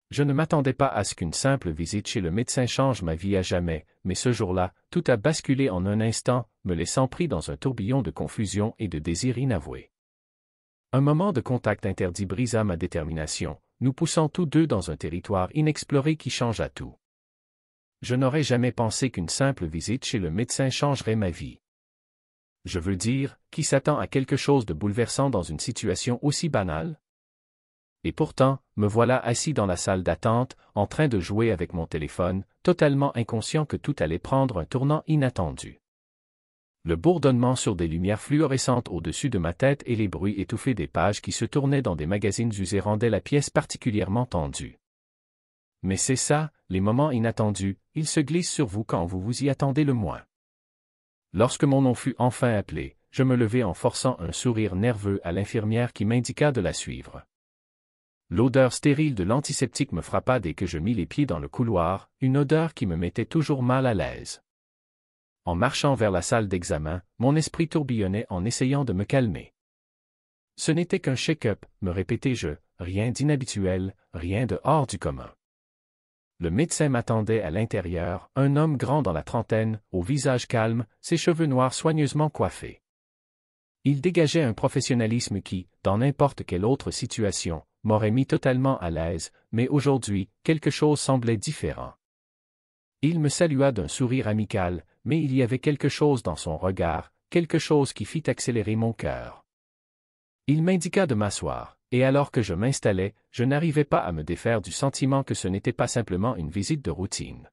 Je ne m'attendais pas à ce qu'une simple visite chez le médecin change ma vie à jamais, mais ce jour-là, tout a basculé en un instant, me laissant pris dans un tourbillon de confusion et de désirs inavoués. Un moment de contact interdit brisa ma détermination, nous poussant tous deux dans un territoire inexploré qui changea tout. Je n'aurais jamais pensé qu'une simple visite chez le médecin changerait ma vie. Je veux dire, qui s'attend à quelque chose de bouleversant dans une situation aussi banale? Et pourtant, me voilà assis dans la salle d'attente, en train de jouer avec mon téléphone, totalement inconscient que tout allait prendre un tournant inattendu. Le bourdonnement sur des lumières fluorescentes au-dessus de ma tête et les bruits étouffés des pages qui se tournaient dans des magazines usés rendaient la pièce particulièrement tendue. Mais c'est ça, les moments inattendus, ils se glissent sur vous quand vous vous y attendez le moins. Lorsque mon nom fut enfin appelé, je me levai en forçant un sourire nerveux à l'infirmière qui m'indiqua de la suivre. L'odeur stérile de l'antiseptique me frappa dès que je mis les pieds dans le couloir, une odeur qui me mettait toujours mal à l'aise. En marchant vers la salle d'examen, mon esprit tourbillonnait en essayant de me calmer. Ce n'était qu'un check-up, me répétais-je, rien d'inhabituel, rien de hors du commun. Le médecin m'attendait à l'intérieur, un homme grand dans la trentaine, au visage calme, ses cheveux noirs soigneusement coiffés. Il dégageait un professionnalisme qui, dans n'importe quelle autre situation, m'aurait mis totalement à l'aise, mais aujourd'hui, quelque chose semblait différent. Il me salua d'un sourire amical, mais il y avait quelque chose dans son regard, quelque chose qui fit accélérer mon cœur. Il m'indiqua de m'asseoir, et alors que je m'installais, je n'arrivais pas à me défaire du sentiment que ce n'était pas simplement une visite de routine.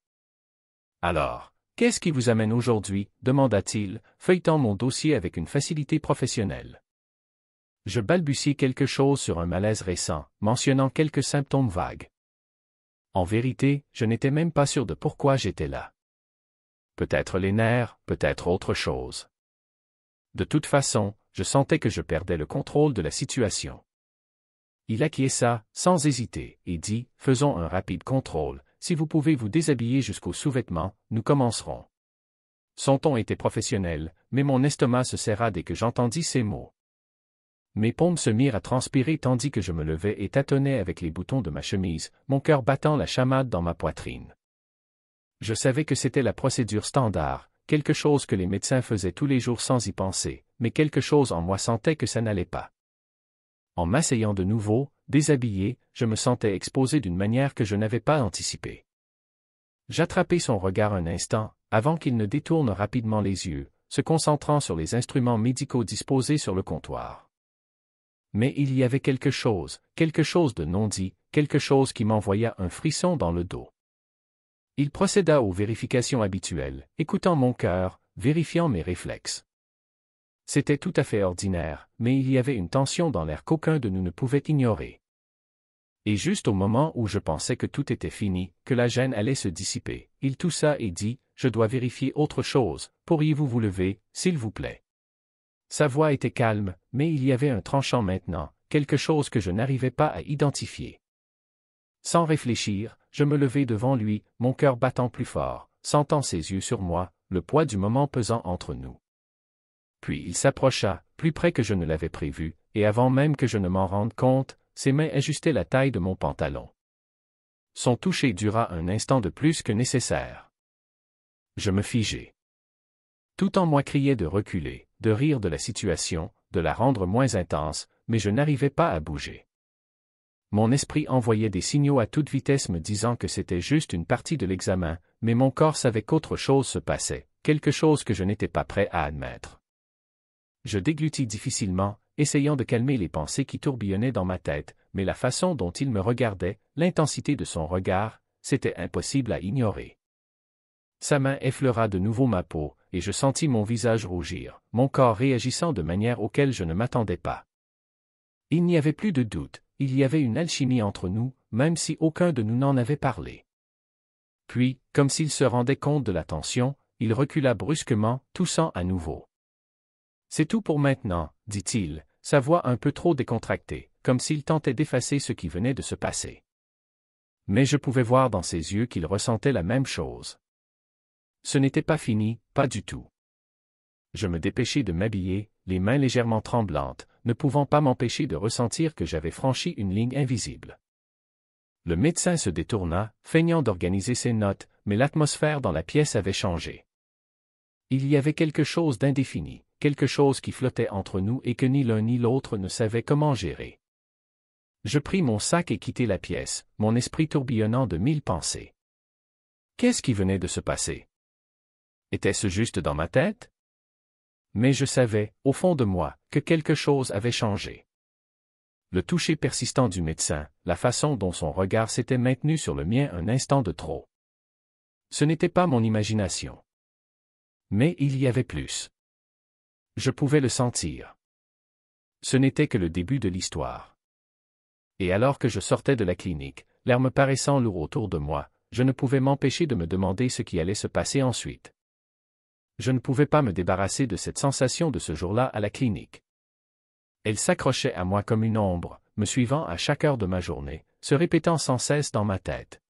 « Alors, qu'est-ce qui vous amène aujourd'hui » demanda-t-il, feuilletant mon dossier avec une facilité professionnelle. Je balbutiai quelque chose sur un malaise récent, mentionnant quelques symptômes vagues. En vérité, je n'étais même pas sûr de pourquoi j'étais là. Peut-être les nerfs, peut-être autre chose. De toute façon, je sentais que je perdais le contrôle de la situation. Il acquiesça, sans hésiter, et dit, « Faisons un rapide contrôle, si vous pouvez vous déshabiller jusqu'aux sous-vêtements, nous commencerons. » Son ton était professionnel, mais mon estomac se serra dès que j'entendis ces mots. Mes paumes se mirent à transpirer tandis que je me levais et tâtonnais avec les boutons de ma chemise, mon cœur battant la chamade dans ma poitrine. Je savais que c'était la procédure standard, quelque chose que les médecins faisaient tous les jours sans y penser, mais quelque chose en moi sentait que ça n'allait pas. En m'asseyant de nouveau, déshabillé, je me sentais exposé d'une manière que je n'avais pas anticipée. J'attrapai son regard un instant, avant qu'il ne détourne rapidement les yeux, se concentrant sur les instruments médicaux disposés sur le comptoir. Mais il y avait quelque chose de non dit, quelque chose qui m'envoya un frisson dans le dos. Il procéda aux vérifications habituelles, écoutant mon cœur, vérifiant mes réflexes. C'était tout à fait ordinaire, mais il y avait une tension dans l'air qu'aucun de nous ne pouvait ignorer. Et juste au moment où je pensais que tout était fini, que la gêne allait se dissiper, il toussa et dit, « Je dois vérifier autre chose, pourriez-vous vous lever, s'il vous plaît ?» Sa voix était calme, mais il y avait un tranchant maintenant, quelque chose que je n'arrivais pas à identifier. Sans réfléchir, je me levai devant lui, mon cœur battant plus fort, sentant ses yeux sur moi, le poids du moment pesant entre nous. Puis il s'approcha, plus près que je ne l'avais prévu, et avant même que je ne m'en rende compte, ses mains ajustaient la taille de mon pantalon. Son toucher dura un instant de plus que nécessaire. Je me figeai. Tout en moi criait de reculer, de rire de la situation, de la rendre moins intense, mais je n'arrivais pas à bouger. Mon esprit envoyait des signaux à toute vitesse me disant que c'était juste une partie de l'examen, mais mon corps savait qu'autre chose se passait, quelque chose que je n'étais pas prêt à admettre. Je déglutis difficilement, essayant de calmer les pensées qui tourbillonnaient dans ma tête, mais la façon dont il me regardait, l'intensité de son regard, c'était impossible à ignorer. Sa main effleura de nouveau ma peau, et je sentis mon visage rougir, mon corps réagissant de manière auquel je ne m'attendais pas. Il n'y avait plus de doute, il y avait une alchimie entre nous, même si aucun de nous n'en avait parlé. Puis, comme s'il se rendait compte de la tension, il recula brusquement, toussant à nouveau. « C'est tout pour maintenant, » dit-il, sa voix un peu trop décontractée, comme s'il tentait d'effacer ce qui venait de se passer. Mais je pouvais voir dans ses yeux qu'il ressentait la même chose. Ce n'était pas fini, pas du tout. Je me dépêchai de m'habiller, les mains légèrement tremblantes, ne pouvant pas m'empêcher de ressentir que j'avais franchi une ligne invisible. Le médecin se détourna, feignant d'organiser ses notes, mais l'atmosphère dans la pièce avait changé. Il y avait quelque chose d'indéfini, quelque chose qui flottait entre nous et que ni l'un ni l'autre ne savait comment gérer. Je pris mon sac et quittai la pièce, mon esprit tourbillonnant de 1000 pensées. Qu'est-ce qui venait de se passer? Était-ce juste dans ma tête? Mais je savais, au fond de moi, que quelque chose avait changé. Le toucher persistant du médecin, la façon dont son regard s'était maintenu sur le mien un instant de trop. Ce n'était pas mon imagination. Mais il y avait plus. Je pouvais le sentir. Ce n'était que le début de l'histoire. Et alors que je sortais de la clinique, l'air me paraissant lourd autour de moi, je ne pouvais m'empêcher de me demander ce qui allait se passer ensuite. Je ne pouvais pas me débarrasser de cette sensation de ce jour-là à la clinique. Elle s'accrochait à moi comme une ombre, me suivant à chaque heure de ma journée, se répétant sans cesse dans ma tête.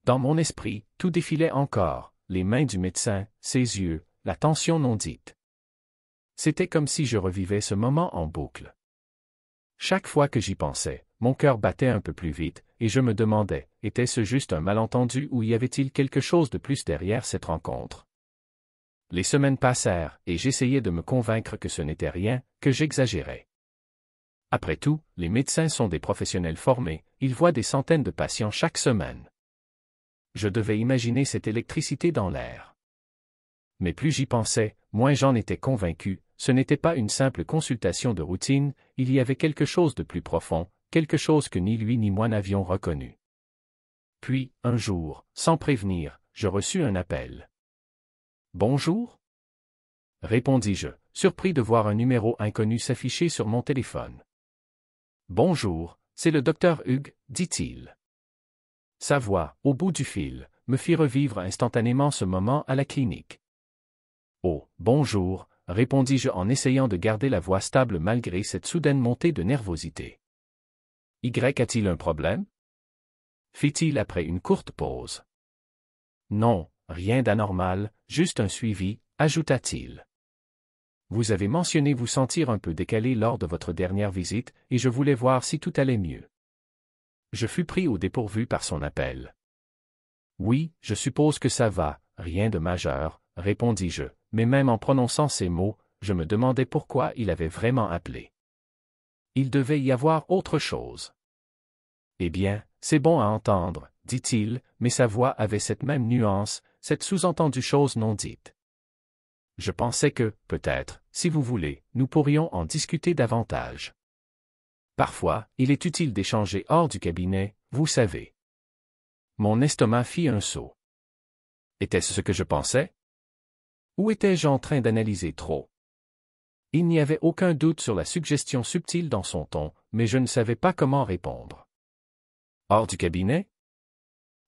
Dans mon esprit, tout défilait encore, les mains du médecin, ses yeux, la tension non dite. C'était comme si je revivais ce moment en boucle. Chaque fois que j'y pensais, mon cœur battait un peu plus vite, et je me demandais, était-ce juste un malentendu ou y avait-il quelque chose de plus derrière cette rencontre? Les semaines passèrent, et j'essayais de me convaincre que ce n'était rien, que j'exagérais. Après tout, les médecins sont des professionnels formés, ils voient des centaines de patients chaque semaine. Je devais imaginer cette électricité dans l'air. Mais plus j'y pensais, moins j'en étais convaincu, ce n'était pas une simple consultation de routine, il y avait quelque chose de plus profond, quelque chose que ni lui ni moi n'avions reconnu. Puis, un jour, sans prévenir, je reçus un appel. « Bonjour » répondis-je, surpris de voir un numéro inconnu s'afficher sur mon téléphone. « Bonjour, c'est le docteur Hugues, dit-il. » Sa voix, au bout du fil, me fit revivre instantanément ce moment à la clinique. « Oh, bonjour » répondis-je en essayant de garder la voix stable malgré cette soudaine montée de nervosité. « Y a-t-il un problème? » fit-il après une courte pause. « Non, rien d'anormal, juste un suivi, ajouta-t-il. Vous avez mentionné vous sentir un peu décalé lors de votre dernière visite, et je voulais voir si tout allait mieux. Je fus pris au dépourvu par son appel. Oui, je suppose que ça va, rien de majeur, répondis-je, mais même en prononçant ces mots, je me demandais pourquoi il avait vraiment appelé. Il devait y avoir autre chose. Eh bien, c'est bon à entendre, dit-il, mais sa voix avait cette même nuance, cette sous-entendue chose non dite. Je pensais que, peut-être, si vous voulez, nous pourrions en discuter davantage. Parfois, il est utile d'échanger hors du cabinet, vous savez. Mon estomac fit un saut. Était-ce ce que je pensais? Ou étais-je en train d'analyser trop? Il n'y avait aucun doute sur la suggestion subtile dans son ton, mais je ne savais pas comment répondre. Hors du cabinet?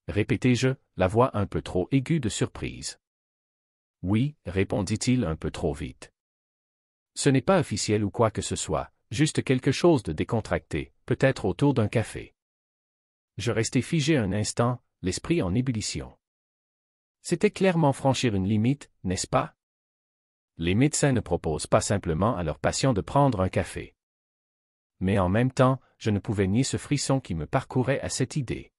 Répétai-je, la voix un peu trop aiguë de surprise. Oui, répondit-il un peu trop vite. Ce n'est pas officiel ou quoi que ce soit, juste quelque chose de décontracté, peut-être autour d'un café. Je restai figé un instant, l'esprit en ébullition. C'était clairement franchir une limite, n'est-ce pas? Les médecins ne proposent pas simplement à leurs patients de prendre un café. Mais en même temps, je ne pouvais nier ce frisson qui me parcourait à cette idée.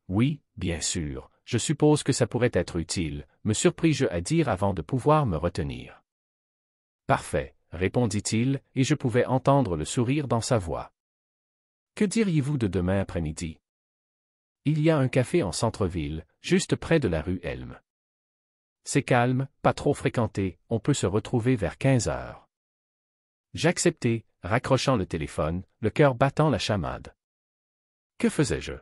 Oui, bien sûr, je suppose que ça pourrait être utile, me surpris-je à dire avant de pouvoir me retenir. Parfait, répondit-il, et je pouvais entendre le sourire dans sa voix. Que diriez-vous de demain après-midi? Il y a un café en centre-ville, juste près de la rue Elm. C'est calme, pas trop fréquenté, on peut se retrouver vers 15 heures. J'acceptai, raccrochant le téléphone, le cœur battant la chamade. Que faisais-je?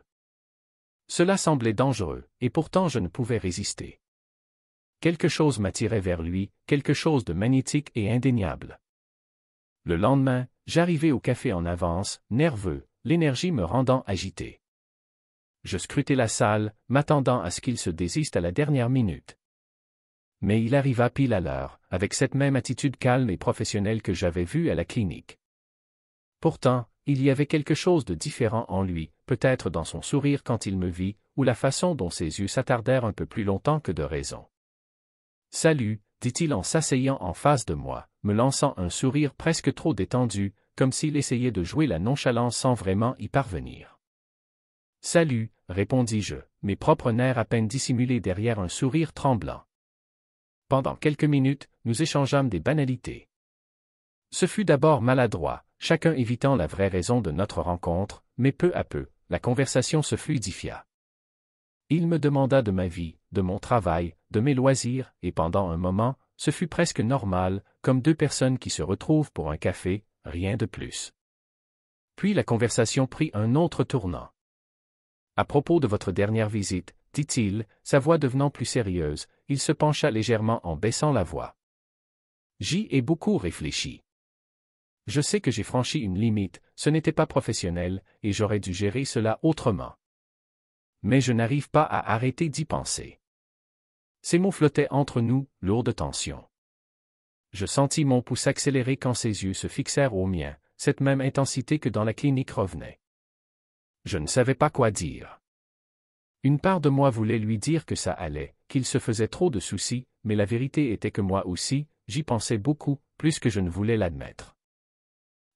Cela semblait dangereux, et pourtant je ne pouvais résister. Quelque chose m'attirait vers lui, quelque chose de magnétique et indéniable. Le lendemain, j'arrivai au café en avance, nerveux, l'énergie me rendant agité. Je scrutai la salle, m'attendant à ce qu'il se désiste à la dernière minute. Mais il arriva pile à l'heure, avec cette même attitude calme et professionnelle que j'avais vue à la clinique. Pourtant, il y avait quelque chose de différent en lui, peut-être dans son sourire quand il me vit, ou la façon dont ses yeux s'attardèrent un peu plus longtemps que de raison. « Salut » dit-il en s'asseyant en face de moi, me lançant un sourire presque trop détendu, comme s'il essayait de jouer la nonchalance sans vraiment y parvenir. Salut, répondis-je, mes propres nerfs à peine dissimulés derrière un sourire tremblant. Pendant quelques minutes, nous échangeâmes des banalités. Ce fut d'abord maladroit, chacun évitant la vraie raison de notre rencontre, mais peu à peu, la conversation se fluidifia. Il me demanda de ma vie, de mon travail, de mes loisirs, et pendant un moment, ce fut presque normal, comme deux personnes qui se retrouvent pour un café, rien de plus. Puis la conversation prit un autre tournant. À propos de votre dernière visite, dit-il, sa voix devenant plus sérieuse, il se pencha légèrement en baissant la voix. J'y ai beaucoup réfléchi. Je sais que j'ai franchi une limite, ce n'était pas professionnel, et j'aurais dû gérer cela autrement. Mais je n'arrive pas à arrêter d'y penser. Ces mots flottaient entre nous, lourds de tension. Je sentis mon pouls s'accélérer quand ses yeux se fixèrent aux miens, cette même intensité que dans la clinique revenait. Je ne savais pas quoi dire. Une part de moi voulait lui dire que ça allait, qu'il se faisait trop de soucis, mais la vérité était que moi aussi, j'y pensais beaucoup, plus que je ne voulais l'admettre.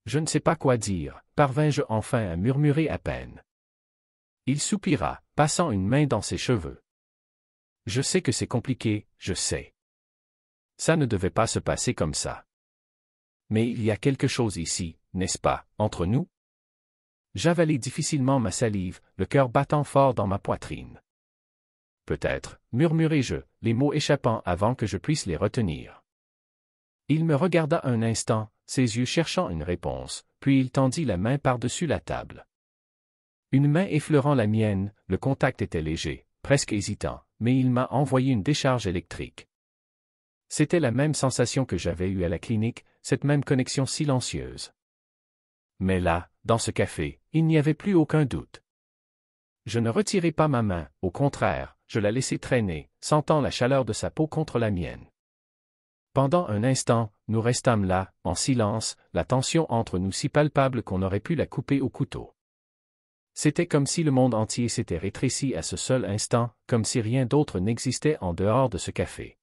Je ne sais pas quoi dire, parvins-je enfin à murmurer à peine. Il soupira, passant une main dans ses cheveux. Je sais que c'est compliqué, je sais. Ça ne devait pas se passer comme ça. Mais il y a quelque chose ici, n'est-ce pas, entre nous? J'avalai difficilement ma salive, le cœur battant fort dans ma poitrine. Peut-être, murmurai-je, les mots échappant avant que je puisse les retenir. Il me regarda un instant, ses yeux cherchant une réponse, puis il tendit la main par-dessus la table. Une main effleurant la mienne, le contact était léger, presque hésitant, mais il m'a envoyé une décharge électrique. C'était la même sensation que j'avais eue à la clinique, cette même connexion silencieuse. Mais là, dans ce café, il n'y avait plus aucun doute. Je ne retirai pas ma main, au contraire, je la laissai traîner, sentant la chaleur de sa peau contre la mienne. Pendant un instant, nous restâmes là, en silence, la tension entre nous si palpable qu'on aurait pu la couper au couteau. C'était comme si le monde entier s'était rétréci à ce seul instant, comme si rien d'autre n'existait en dehors de ce café.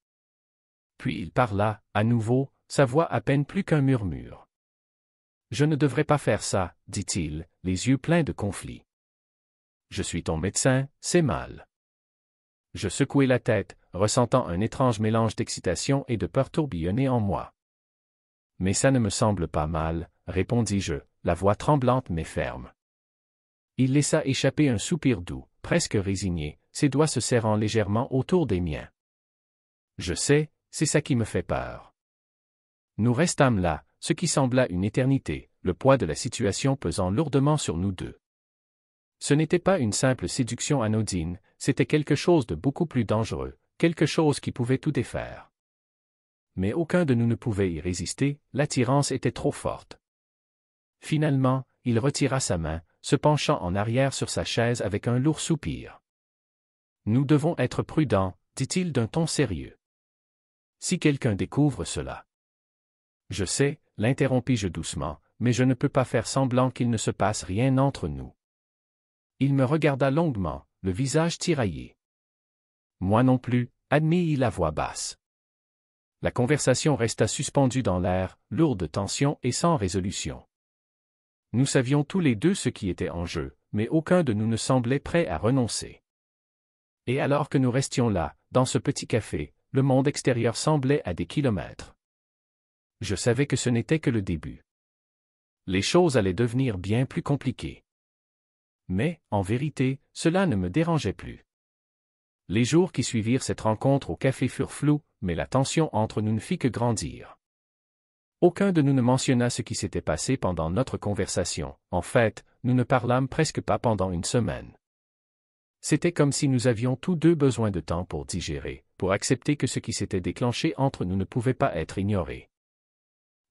Puis il parla, à nouveau, sa voix à peine plus qu'un murmure. « Je ne devrais pas faire ça, dit-il, les yeux pleins de conflit. Je suis ton médecin, c'est mal. » Je secouai la tête, ressentant un étrange mélange d'excitation et de peur tourbillonner en moi. « Mais ça ne me semble pas mal, répondis-je, la voix tremblante mais ferme. Il laissa échapper un soupir doux, presque résigné, ses doigts se serrant légèrement autour des miens. Je sais, c'est ça qui me fait peur. Nous restâmes là, ce qui sembla une éternité, le poids de la situation pesant lourdement sur nous deux. Ce n'était pas une simple séduction anodine, c'était quelque chose de beaucoup plus dangereux, quelque chose qui pouvait tout défaire. Mais aucun de nous ne pouvait y résister, l'attirance était trop forte. Finalement, il retira sa main, se penchant en arrière sur sa chaise avec un lourd soupir. « Nous devons être prudents, dit-il d'un ton sérieux. Si quelqu'un découvre cela. » Je sais, l'interrompis-je doucement, mais je ne peux pas faire semblant qu'il ne se passe rien entre nous. Il me regarda longuement, le visage tiraillé. Moi non plus, admis-il à voix basse. La conversation resta suspendue dans l'air, lourde de tension et sans résolution. Nous savions tous les deux ce qui était en jeu, mais aucun de nous ne semblait prêt à renoncer. Et alors que nous restions là, dans ce petit café, le monde extérieur semblait à des kilomètres. Je savais que ce n'était que le début. Les choses allaient devenir bien plus compliquées. Mais, en vérité, cela ne me dérangeait plus. Les jours qui suivirent cette rencontre au café furent flous, mais la tension entre nous ne fit que grandir. Aucun de nous ne mentionna ce qui s'était passé pendant notre conversation, en fait, nous ne parlâmes presque pas pendant une semaine. C'était comme si nous avions tous deux besoin de temps pour digérer, pour accepter que ce qui s'était déclenché entre nous ne pouvait pas être ignoré.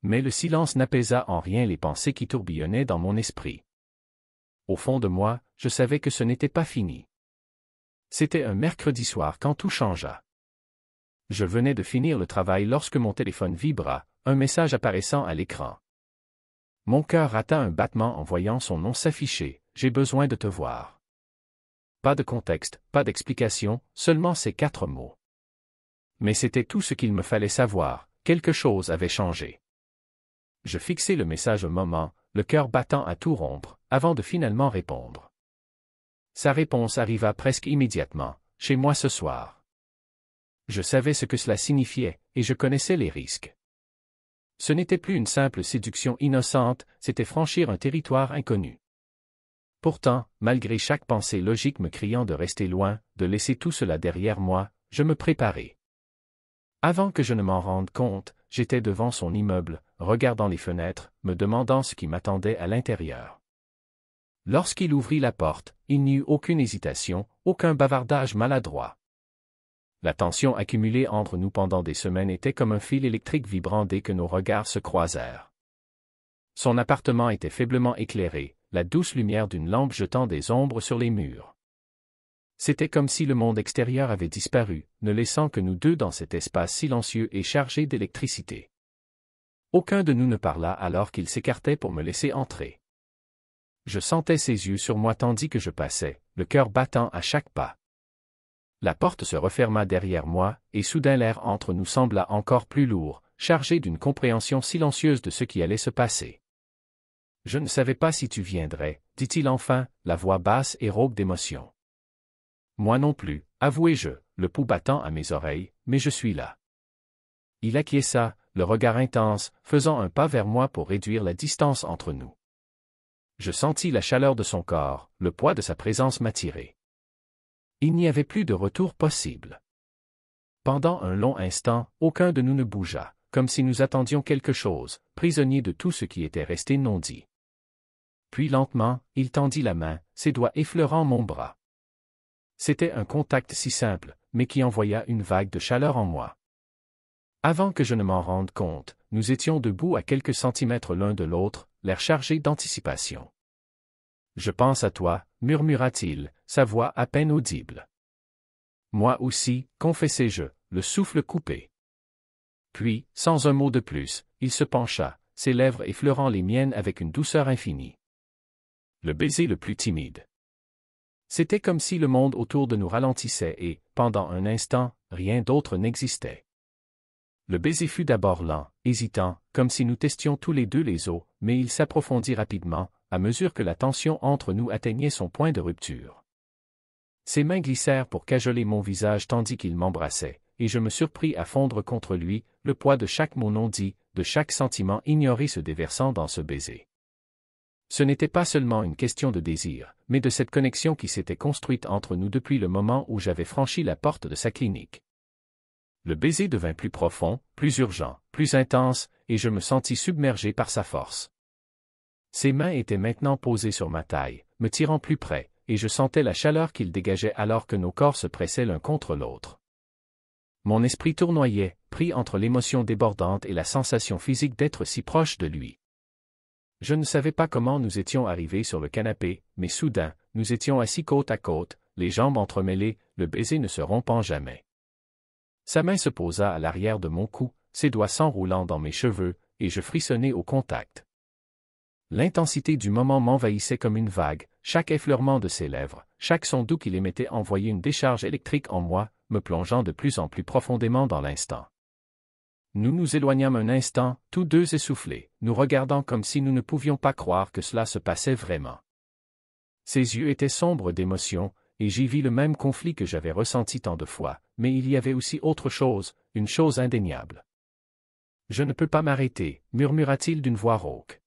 Mais le silence n'apaisa en rien les pensées qui tourbillonnaient dans mon esprit. Au fond de moi, je savais que ce n'était pas fini. C'était un mercredi soir quand tout changea. Je venais de finir le travail lorsque mon téléphone vibra, un message apparaissant à l'écran. Mon cœur rata un battement en voyant son nom s'afficher, « J'ai besoin de te voir ». Pas de contexte, pas d'explication, seulement ces 4 mots. Mais c'était tout ce qu'il me fallait savoir, quelque chose avait changé. Je fixai le message un moment, le cœur battant à tout rompre, avant de finalement répondre. Sa réponse arriva presque immédiatement, « Chez moi ce soir. » Je savais ce que cela signifiait, et je connaissais les risques. Ce n'était plus une simple séduction innocente, c'était franchir un territoire inconnu. Pourtant, malgré chaque pensée logique me criant de rester loin, de laisser tout cela derrière moi, je me préparais. Avant que je ne m'en rende compte, j'étais devant son immeuble, regardant les fenêtres, me demandant ce qui m'attendait à l'intérieur. Lorsqu'il ouvrit la porte, il n'y eut aucune hésitation, aucun bavardage maladroit. La tension accumulée entre nous pendant des semaines était comme un fil électrique vibrant dès que nos regards se croisèrent. Son appartement était faiblement éclairé, la douce lumière d'une lampe jetant des ombres sur les murs. C'était comme si le monde extérieur avait disparu, ne laissant que nous deux dans cet espace silencieux et chargé d'électricité. Aucun de nous ne parla alors qu'il s'écartait pour me laisser entrer. Je sentais ses yeux sur moi tandis que je passais, le cœur battant à chaque pas. La porte se referma derrière moi, et soudain l'air entre nous sembla encore plus lourd, chargé d'une compréhension silencieuse de ce qui allait se passer. « Je ne savais pas si tu viendrais, » dit-il enfin, la voix basse et rauque d'émotion. « Moi non plus, avouai-je, le pouls battant à mes oreilles, mais je suis là. » Il acquiesça, le regard intense, faisant un pas vers moi pour réduire la distance entre nous. Je sentis la chaleur de son corps, le poids de sa présence m'attirer. Il n'y avait plus de retour possible. Pendant un long instant, aucun de nous ne bougea, comme si nous attendions quelque chose, prisonniers de tout ce qui était resté non dit. Puis lentement, il tendit la main, ses doigts effleurant mon bras. C'était un contact si simple, mais qui envoya une vague de chaleur en moi. Avant que je ne m'en rende compte, nous étions debout à quelques centimètres l'un de l'autre, l'air chargé d'anticipation. « Je pense à toi, » murmura-t-il, sa voix à peine audible. Moi aussi, confessai-je, le souffle coupé. Puis, sans un mot de plus, il se pencha, ses lèvres effleurant les miennes avec une douceur infinie. Le baiser le plus timide. C'était comme si le monde autour de nous ralentissait et, pendant un instant, rien d'autre n'existait. Le baiser fut d'abord lent, hésitant, comme si nous testions tous les deux les os, mais il s'approfondit rapidement, à mesure que la tension entre nous atteignait son point de rupture. Ses mains glissèrent pour cajoler mon visage tandis qu'il m'embrassait, et je me surpris à fondre contre lui, le poids de chaque mot non dit, de chaque sentiment ignoré se déversant dans ce baiser. Ce n'était pas seulement une question de désir, mais de cette connexion qui s'était construite entre nous depuis le moment où j'avais franchi la porte de sa clinique. Le baiser devint plus profond, plus urgent, plus intense, et je me sentis submergé par sa force. Ses mains étaient maintenant posées sur ma taille, me tirant plus près, et je sentais la chaleur qu'il dégageait alors que nos corps se pressaient l'un contre l'autre. Mon esprit tournoyait, pris entre l'émotion débordante et la sensation physique d'être si proche de lui. Je ne savais pas comment nous étions arrivés sur le canapé, mais soudain, nous étions assis côte à côte, les jambes entremêlées, le baiser ne se rompant jamais. Sa main se posa à l'arrière de mon cou, ses doigts s'enroulant dans mes cheveux, et je frissonnai au contact. L'intensité du moment m'envahissait comme une vague, chaque effleurement de ses lèvres, chaque son doux qu'il émettait envoyait une décharge électrique en moi, me plongeant de plus en plus profondément dans l'instant. Nous nous éloignâmes un instant, tous deux essoufflés, nous regardant comme si nous ne pouvions pas croire que cela se passait vraiment. Ses yeux étaient sombres d'émotion, et j'y vis le même conflit que j'avais ressenti tant de fois, mais il y avait aussi autre chose, une chose indéniable. « Je ne peux pas m'arrêter, » murmura-t-il d'une voix rauque.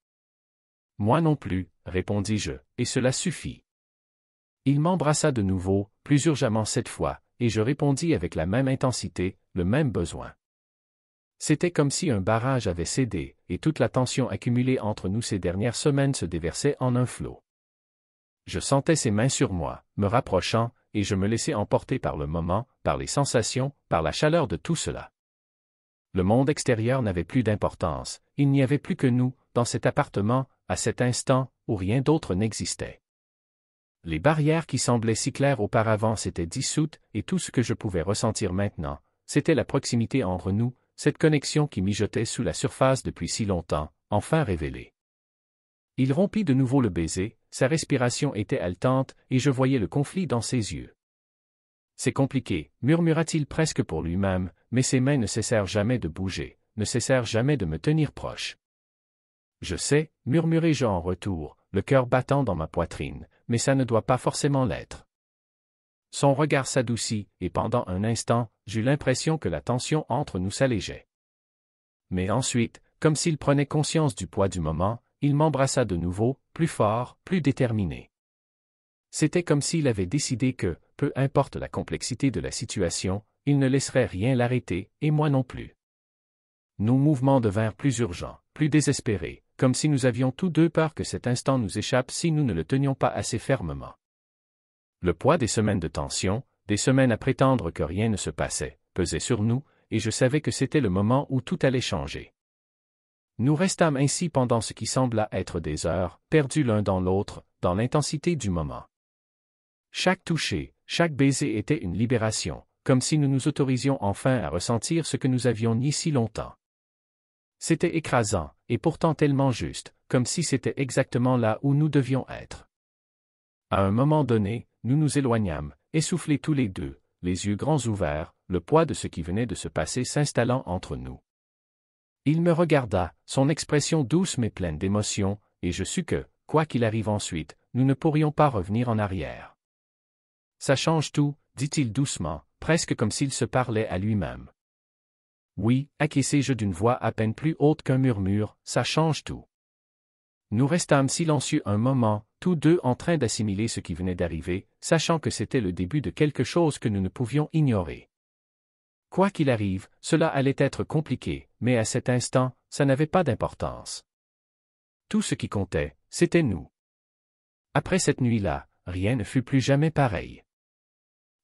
« Moi non plus, » répondis-je, et cela suffit. Il m'embrassa de nouveau, plus urgemment cette fois, et je répondis avec la même intensité, le même besoin. C'était comme si un barrage avait cédé, et toute la tension accumulée entre nous ces dernières semaines se déversait en un flot. Je sentais ses mains sur moi, me rapprochant, et je me laissais emporter par le moment, par les sensations, par la chaleur de tout cela. Le monde extérieur n'avait plus d'importance, il n'y avait plus que nous, dans cet appartement, à cet instant, où rien d'autre n'existait. Les barrières qui semblaient si claires auparavant s'étaient dissoutes, et tout ce que je pouvais ressentir maintenant, c'était la proximité entre nous, cette connexion qui mijotait sous la surface depuis si longtemps, enfin révélée. Il rompit de nouveau le baiser, sa respiration était haletante, et je voyais le conflit dans ses yeux. « C'est compliqué, » murmura-t-il presque pour lui-même, mais ses mains ne cessèrent jamais de bouger, ne cessèrent jamais de me tenir proche. « Je sais, » murmurai-je en retour, le cœur battant dans ma poitrine, « mais ça ne doit pas forcément l'être. » Son regard s'adoucit, et pendant un instant, j'eus l'impression que la tension entre nous s'allégeait. Mais ensuite, comme s'il prenait conscience du poids du moment, il m'embrassa de nouveau, plus fort, plus déterminé. C'était comme s'il avait décidé que, peu importe la complexité de la situation, il ne laisserait rien l'arrêter, et moi non plus. Nos mouvements devinrent plus urgents, plus désespérés, comme si nous avions tous deux peur que cet instant nous échappe si nous ne le tenions pas assez fermement. Le poids des semaines de tension, des semaines à prétendre que rien ne se passait, pesait sur nous, et je savais que c'était le moment où tout allait changer. Nous restâmes ainsi pendant ce qui sembla être des heures, perdus l'un dans l'autre, dans l'intensité du moment. Chaque toucher, chaque baiser était une libération, comme si nous nous autorisions enfin à ressentir ce que nous avions nié si longtemps. C'était écrasant, et pourtant tellement juste, comme si c'était exactement là où nous devions être. À un moment donné, nous nous éloignâmes, essoufflés tous les deux, les yeux grands ouverts, le poids de ce qui venait de se passer s'installant entre nous. Il me regarda, son expression douce mais pleine d'émotion, et je sus que, quoi qu'il arrive ensuite, nous ne pourrions pas revenir en arrière. Ça change tout, dit-il doucement, presque comme s'il se parlait à lui-même. Oui, acquiesçai-je d'une voix à peine plus haute qu'un murmure, ça change tout. Nous restâmes silencieux un moment, tous deux en train d'assimiler ce qui venait d'arriver, sachant que c'était le début de quelque chose que nous ne pouvions ignorer. Quoi qu'il arrive, cela allait être compliqué, mais à cet instant, ça n'avait pas d'importance. Tout ce qui comptait, c'était nous. Après cette nuit-là, rien ne fut plus jamais pareil.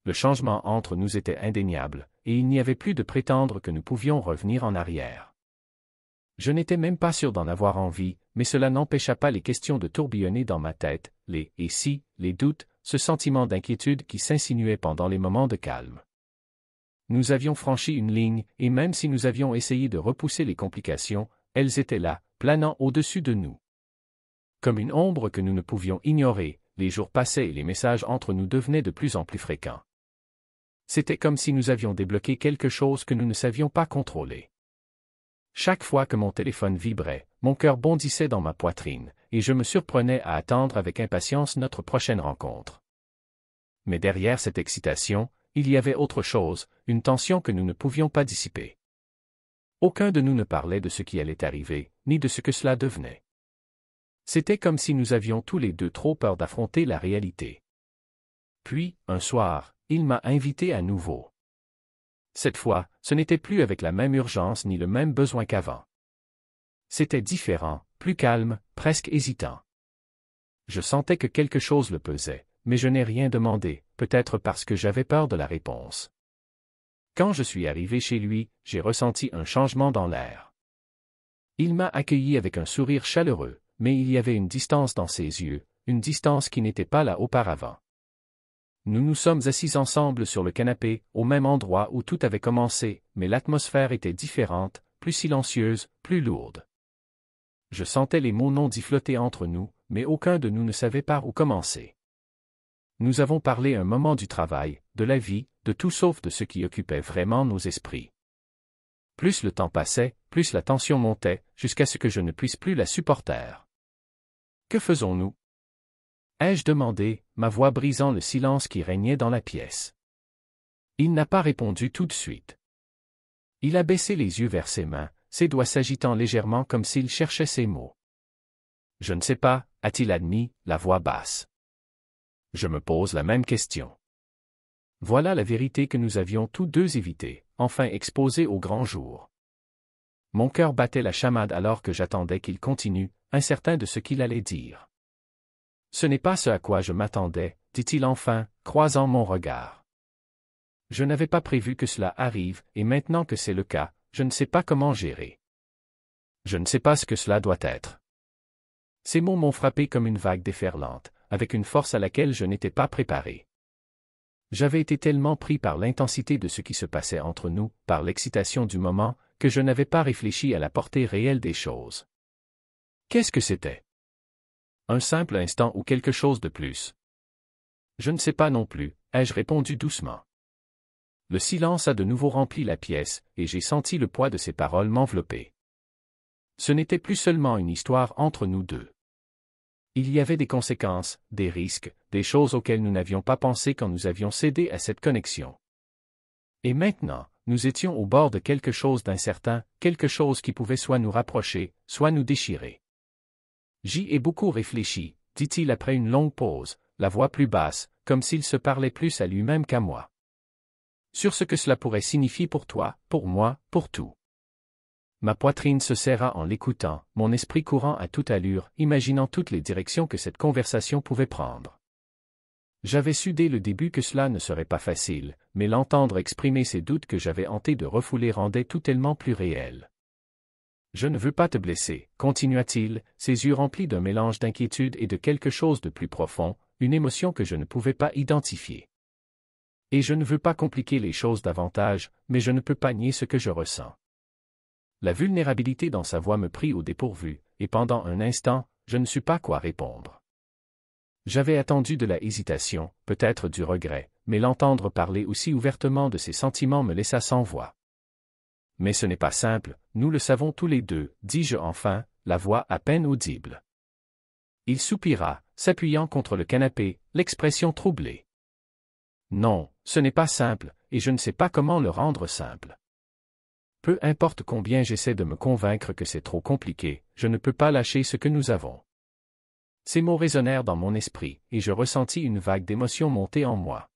Le changement entre nous était indéniable, et il n'y avait plus de prétendre que nous pouvions revenir en arrière. Je n'étais même pas sûr d'en avoir envie, mais cela n'empêcha pas les questions de tourbillonner dans ma tête, les « et si », les doutes, ce sentiment d'inquiétude qui s'insinuait pendant les moments de calme. Nous avions franchi une ligne, et même si nous avions essayé de repousser les complications, elles étaient là, planant au-dessus de nous. Comme une ombre que nous ne pouvions ignorer, les jours passaient et les messages entre nous devenaient de plus en plus fréquents. C'était comme si nous avions débloqué quelque chose que nous ne savions pas contrôler. Chaque fois que mon téléphone vibrait, mon cœur bondissait dans ma poitrine, et je me surprenais à attendre avec impatience notre prochaine rencontre. Mais derrière cette excitation, il y avait autre chose, une tension que nous ne pouvions pas dissiper. Aucun de nous ne parlait de ce qui allait arriver, ni de ce que cela devenait. C'était comme si nous avions tous les deux trop peur d'affronter la réalité. Puis, un soir, il m'a invité à nouveau. Cette fois, ce n'était plus avec la même urgence ni le même besoin qu'avant. C'était différent, plus calme, presque hésitant. Je sentais que quelque chose le pesait, mais je n'ai rien demandé, peut-être parce que j'avais peur de la réponse. Quand je suis arrivé chez lui, j'ai ressenti un changement dans l'air. Il m'a accueilli avec un sourire chaleureux, mais il y avait une distance dans ses yeux, une distance qui n'était pas là auparavant. Nous nous sommes assis ensemble sur le canapé, au même endroit où tout avait commencé, mais l'atmosphère était différente, plus silencieuse, plus lourde. Je sentais les mots non dits flotter entre nous, mais aucun de nous ne savait par où commencer. Nous avons parlé un moment du travail, de la vie, de tout sauf de ce qui occupait vraiment nos esprits. Plus le temps passait, plus la tension montait, jusqu'à ce que je ne puisse plus la supporter. Que faisons-nous? Ai-je demandé, ma voix brisant le silence qui régnait dans la pièce. Il n'a pas répondu tout de suite. Il a baissé les yeux vers ses mains, ses doigts s'agitant légèrement comme s'il cherchait ses mots. Je ne sais pas, a-t-il admis, la voix basse. Je me pose la même question. Voilà la vérité que nous avions tous deux évitée, enfin exposée au grand jour. Mon cœur battait la chamade alors que j'attendais qu'il continue, incertain de ce qu'il allait dire. Ce n'est pas ce à quoi je m'attendais, dit-il enfin, croisant mon regard. Je n'avais pas prévu que cela arrive, et maintenant que c'est le cas, je ne sais pas comment gérer. Je ne sais pas ce que cela doit être. Ces mots m'ont frappé comme une vague déferlante, avec une force à laquelle je n'étais pas préparé. J'avais été tellement pris par l'intensité de ce qui se passait entre nous, par l'excitation du moment, que je n'avais pas réfléchi à la portée réelle des choses. Qu'est-ce que c'était? Un simple instant ou quelque chose de plus? Je ne sais pas non plus, ai-je répondu doucement. Le silence a de nouveau rempli la pièce, et j'ai senti le poids de ses paroles m'envelopper. Ce n'était plus seulement une histoire entre nous deux. Il y avait des conséquences, des risques, des choses auxquelles nous n'avions pas pensé quand nous avions cédé à cette connexion. Et maintenant, nous étions au bord de quelque chose d'incertain, quelque chose qui pouvait soit nous rapprocher, soit nous déchirer. J'y ai beaucoup réfléchi, dit-il après une longue pause, la voix plus basse, comme s'il se parlait plus à lui-même qu'à moi. Sur ce que cela pourrait signifier pour toi, pour moi, pour tout. Ma poitrine se serra en l'écoutant, mon esprit courant à toute allure, imaginant toutes les directions que cette conversation pouvait prendre. J'avais su dès le début que cela ne serait pas facile, mais l'entendre exprimer ces doutes que j'avais hanté de refouler rendait tout tellement plus réel. « Je ne veux pas te blesser, continua-t-il, ses yeux remplis d'un mélange d'inquiétude et de quelque chose de plus profond, une émotion que je ne pouvais pas identifier. Et je ne veux pas compliquer les choses davantage, mais je ne peux pas nier ce que je ressens. » La vulnérabilité dans sa voix me prit au dépourvu, et pendant un instant, je ne sus pas quoi répondre. J'avais attendu de la hésitation, peut-être du regret, mais l'entendre parler aussi ouvertement de ses sentiments me laissa sans voix. « Mais ce n'est pas simple, nous le savons tous les deux, dis-je enfin, la voix à peine audible. Il soupira, s'appuyant contre le canapé, l'expression troublée. « Non, ce n'est pas simple, et je ne sais pas comment le rendre simple. Peu importe combien j'essaie de me convaincre que c'est trop compliqué, je ne peux pas lâcher ce que nous avons. » Ces mots résonnèrent dans mon esprit, et je ressentis une vague d'émotion monter en moi.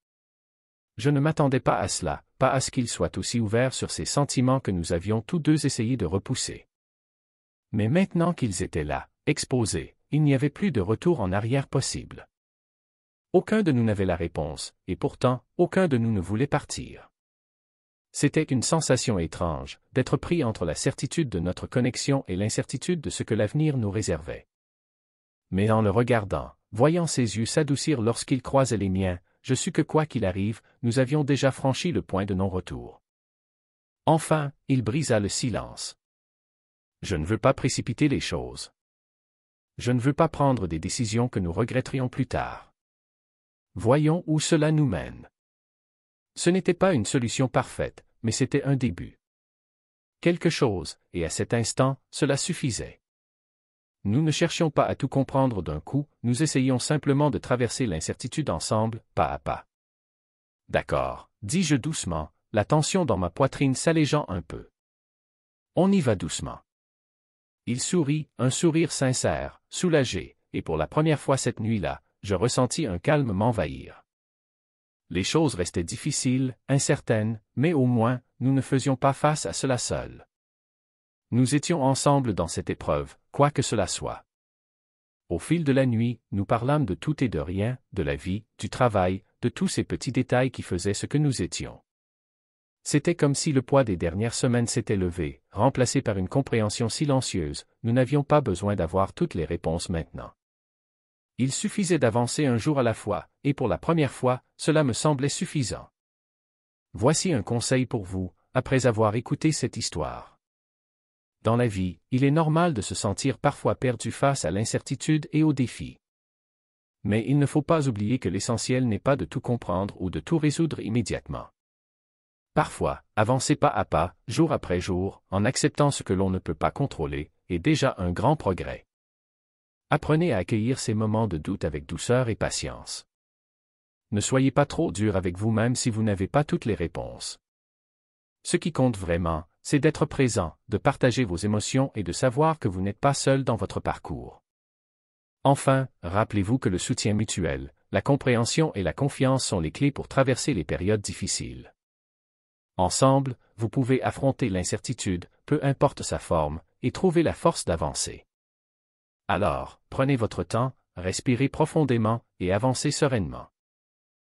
Je ne m'attendais pas à cela, pas à ce qu'il soit aussi ouvert sur ces sentiments que nous avions tous deux essayé de repousser. Mais maintenant qu'ils étaient là, exposés, il n'y avait plus de retour en arrière possible. Aucun de nous n'avait la réponse, et pourtant, aucun de nous ne voulait partir. C'était une sensation étrange, d'être pris entre la certitude de notre connexion et l'incertitude de ce que l'avenir nous réservait. Mais en le regardant, voyant ses yeux s'adoucir lorsqu'il croisait les miens, je sus que quoi qu'il arrive, nous avions déjà franchi le point de non-retour. Enfin, il brisa le silence. Je ne veux pas précipiter les choses. Je ne veux pas prendre des décisions que nous regretterions plus tard. Voyons où cela nous mène. Ce n'était pas une solution parfaite, mais c'était un début. Quelque chose, et à cet instant, cela suffisait. Nous ne cherchions pas à tout comprendre d'un coup, nous essayions simplement de traverser l'incertitude ensemble, pas à pas. « D'accord, » dis-je doucement, la tension dans ma poitrine s'allégeant un peu. « On y va doucement. » Il sourit, un sourire sincère, soulagé, et pour la première fois cette nuit-là, je ressentis un calme m'envahir. Les choses restaient difficiles, incertaines, mais au moins, nous ne faisions pas face à cela seuls. Nous étions ensemble dans cette épreuve, quoi que cela soit. Au fil de la nuit, nous parlâmes de tout et de rien, de la vie, du travail, de tous ces petits détails qui faisaient ce que nous étions. C'était comme si le poids des dernières semaines s'était levé, remplacé par une compréhension silencieuse, nous n'avions pas besoin d'avoir toutes les réponses maintenant. Il suffisait d'avancer un jour à la fois, et pour la première fois, cela me semblait suffisant. Voici un conseil pour vous, après avoir écouté cette histoire. Dans la vie, il est normal de se sentir parfois perdu face à l'incertitude et aux défis. Mais il ne faut pas oublier que l'essentiel n'est pas de tout comprendre ou de tout résoudre immédiatement. Parfois, avancer pas à pas, jour après jour, en acceptant ce que l'on ne peut pas contrôler, est déjà un grand progrès. Apprenez à accueillir ces moments de doute avec douceur et patience. Ne soyez pas trop dur avec vous-même si vous n'avez pas toutes les réponses. Ce qui compte vraiment, c'est d'être présent, de partager vos émotions et de savoir que vous n'êtes pas seul dans votre parcours. Enfin, rappelez-vous que le soutien mutuel, la compréhension et la confiance sont les clés pour traverser les périodes difficiles. Ensemble, vous pouvez affronter l'incertitude, peu importe sa forme, et trouver la force d'avancer. Alors, prenez votre temps, respirez profondément, et avancez sereinement.